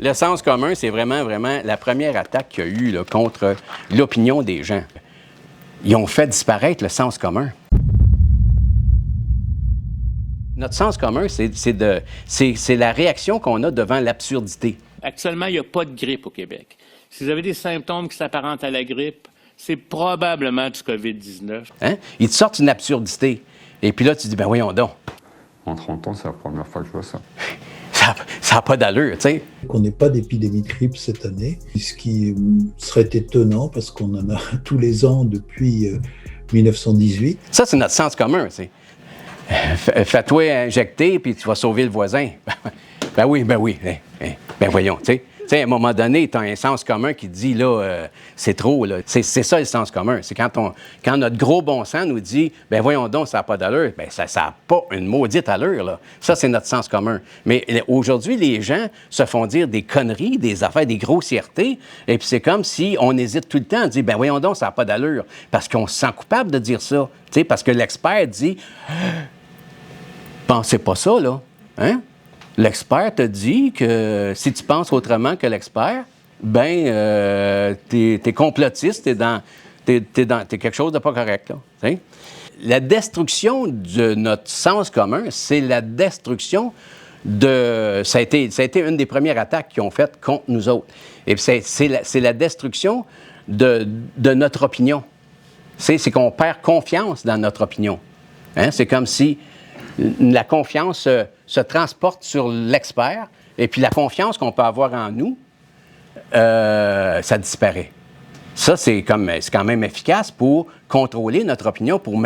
Le sens commun, c'est vraiment la première attaque qu'il y a eu là, contre l'opinion des gens. Ils ont fait disparaître le sens commun. Notre sens commun, c'est la réaction qu'on a devant l'absurdité. Actuellement, il n'y a pas de grippe au Québec. Si vous avez des symptômes qui s'apparentent à la grippe, c'est probablement du COVID-19. Hein? Ils te sortent une absurdité. Et puis là, tu dis, ben voyons donc. En 30 ans, c'est la première fois que je vois ça. Ça n'a pas d'allure, tu sais. Qu'on n'ait pas d'épidémie de grippe cette année, ce qui serait étonnant parce qu'on en a tous les ans depuis 1918. Ça, c'est notre sens commun, tu sais. Fais-toi injecter, puis tu vas sauver le voisin. Ben oui. Ben voyons, tu sais. Tu sais, à un moment donné, tu as un sens commun qui te dit, là, c'est trop, là. C'est ça, le sens commun. C'est quand notre gros bon sens nous dit, ben voyons donc, ça n'a pas d'allure, ben ça n'a pas une maudite allure, là. Ça, c'est notre sens commun. Mais aujourd'hui, les gens se font dire des conneries, des affaires, des grossièretés, et puis c'est comme si on hésite tout le temps à dire, ben voyons donc, ça n'a pas d'allure, parce qu'on se sent coupable de dire ça, tu sais, parce que l'expert dit, pensez pas ça, là, hein? L'expert te dit que si tu penses autrement que l'expert, ben, t'es complotiste, t'es quelque chose de pas correct, là. T'sais? La destruction de notre sens commun, c'est la destruction de... Ça a été une des premières attaques qu'ils ont faites contre nous autres. Et c'est la destruction de notre opinion. C'est qu'on perd confiance dans notre opinion. Hein? C'est comme si la confiance se transporte sur l'expert, et puis la confiance qu'on peut avoir en nous, ça disparaît. Ça, c'est quand même efficace pour contrôler notre opinion, pour nous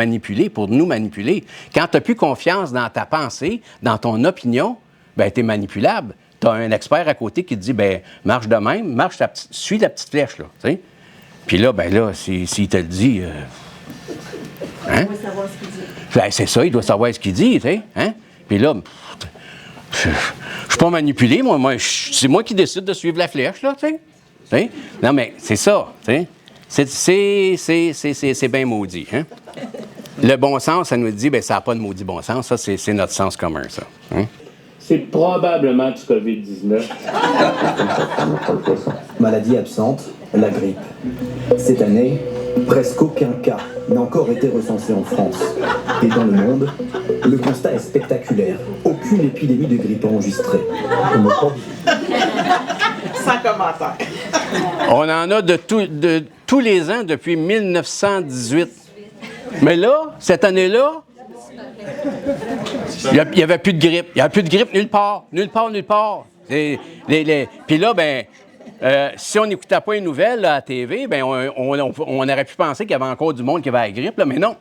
manipuler. Quand tu n'as plus confiance dans ta pensée, dans ton opinion, bien, tu es manipulable. Tu as un expert à côté qui te dit, bien, marche de même, suis la petite flèche, là, tu sais. Puis là, bien là, s'il te le dit... Hein? Il doit savoir ce qu'il dit. Ben, c'est ça, il doit savoir ce qu'il dit, tu sais. Hein? Puis là, je suis pas manipulé, moi c'est moi qui décide de suivre la flèche, là, tu sais. Non, mais c'est ça, tu sais. C'est bien maudit, hein? Le bon sens, ça nous dit, bien, ça n'a pas de maudit bon sens. Ça, c'est notre sens commun, ça. Hein? C'est probablement du COVID-19. Maladie absente, la grippe. Cette année, presque aucun cas n'a encore été recensé en France. Et dans le monde, le constat est spectaculaire. Aucune épidémie de grippe enregistrée. Sans commentaire. On en a de tous les ans depuis 1918. Mais là, cette année-là, il n'y avait plus de grippe. Il n'y avait plus de grippe nulle part. Puis là, ben, si on n'écoutait pas les nouvelles là, à la TV, ben, on aurait pu penser qu'il y avait encore du monde qui avait la grippe, là, mais non.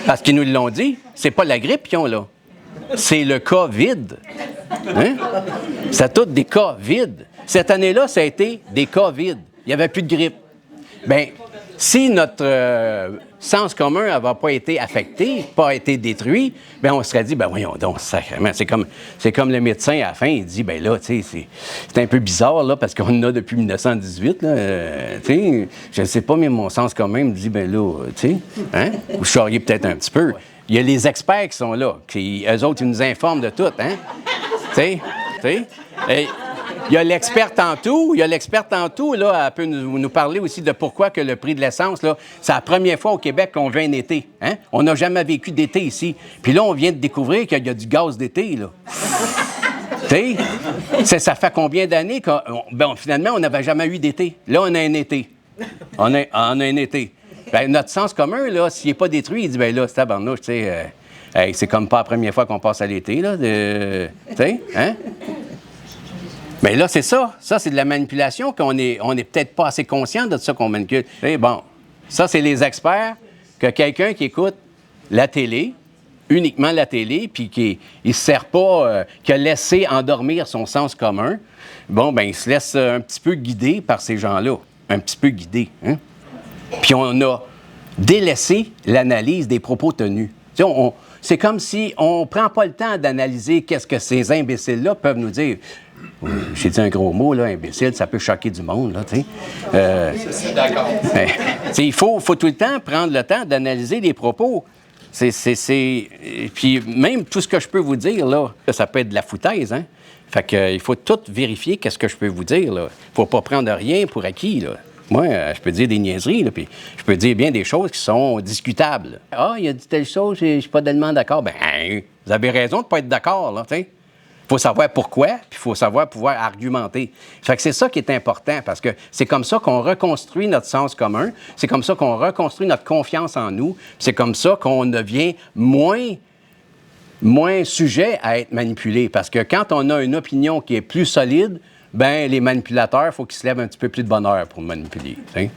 Parce qu'ils nous l'ont dit, c'est pas la grippe qu'ils ont là. C'est le COVID. Hein? C'est tous des cas vides. Cette année-là, ça a été des cas vides. Il n'y avait plus de grippe. Bien, si notre sens commun n'avait pas été affecté, pas été détruit, bien, on se serait dit, ben voyons donc, sacrément. C'est comme le médecin à la fin, il dit, ben là, tu sais, c'est un peu bizarre, là, parce qu'on en a depuis 1918, là. Tu sais, je ne sais pas, mais mon sens commun me dit, ben là, tu sais, hein? Vous charriez peut-être un petit peu. Il y a les experts qui sont là, eux autres, ils nous informent de tout, hein? Tu sais? Et il y a l'experte en tout, là, elle peut nous parler aussi de pourquoi que le prix de l'essence, là, c'est la première fois au Québec qu'on vient un été, hein? On n'a jamais vécu d'été ici. Puis là, on vient de découvrir qu'il y a du gaz d'été, là. Tu sais? Ça fait combien d'années finalement, on n'avait jamais eu d'été. Là, on a un été. On a un été. Bien, notre sens commun, là, s'il n'est pas détruit, il dit, bien là, c'est tabarnouche, tu sais, c'est comme pas la première fois qu'on passe à l'été, là, tu sais, hein? Bien là, c'est ça. Ça, c'est de la manipulation qu'on est peut-être pas assez conscient de ça qu'on manipule. Et bon, ça, c'est les experts, que quelqu'un qui écoute la télé, uniquement la télé, puis qui ne se sert pas, qui a laissé endormir son sens commun, bon, bien, il se laisse un petit peu guider par ces gens-là. Un petit peu guider, hein? Puis on a délaissé l'analyse des propos tenus. Tu sais, c'est comme si on ne prend pas le temps d'analyser qu'est-ce que ces imbéciles-là peuvent nous dire. J'ai dit un gros mot, là, imbécile, ça peut choquer du monde, là, tu sais. Je suis d'accord. Il faut tout le temps prendre le temps d'analyser les propos. Puis même tout ce que je peux vous dire, là, ça peut être de la foutaise, hein? Fait que, il faut tout vérifier qu'est-ce que je peux vous dire, là. Faut pas prendre rien pour acquis, là. Moi, je peux dire des niaiseries, là, puis je peux dire bien des choses qui sont discutables. Ah, il a dit telle chose, je suis pas tellement d'accord. Ben, vous avez raison de pas être d'accord, là, tu sais. Il faut savoir pourquoi, puis il faut savoir pouvoir argumenter. Fait que c'est ça qui est important, parce que c'est comme ça qu'on reconstruit notre sens commun, c'est comme ça qu'on reconstruit notre confiance en nous, c'est comme ça qu'on devient moins sujet à être manipulé. Parce que quand on a une opinion qui est plus solide, ben les manipulateurs, il faut qu'ils se lèvent un petit peu plus de bonne heure pour manipuler. T'sais?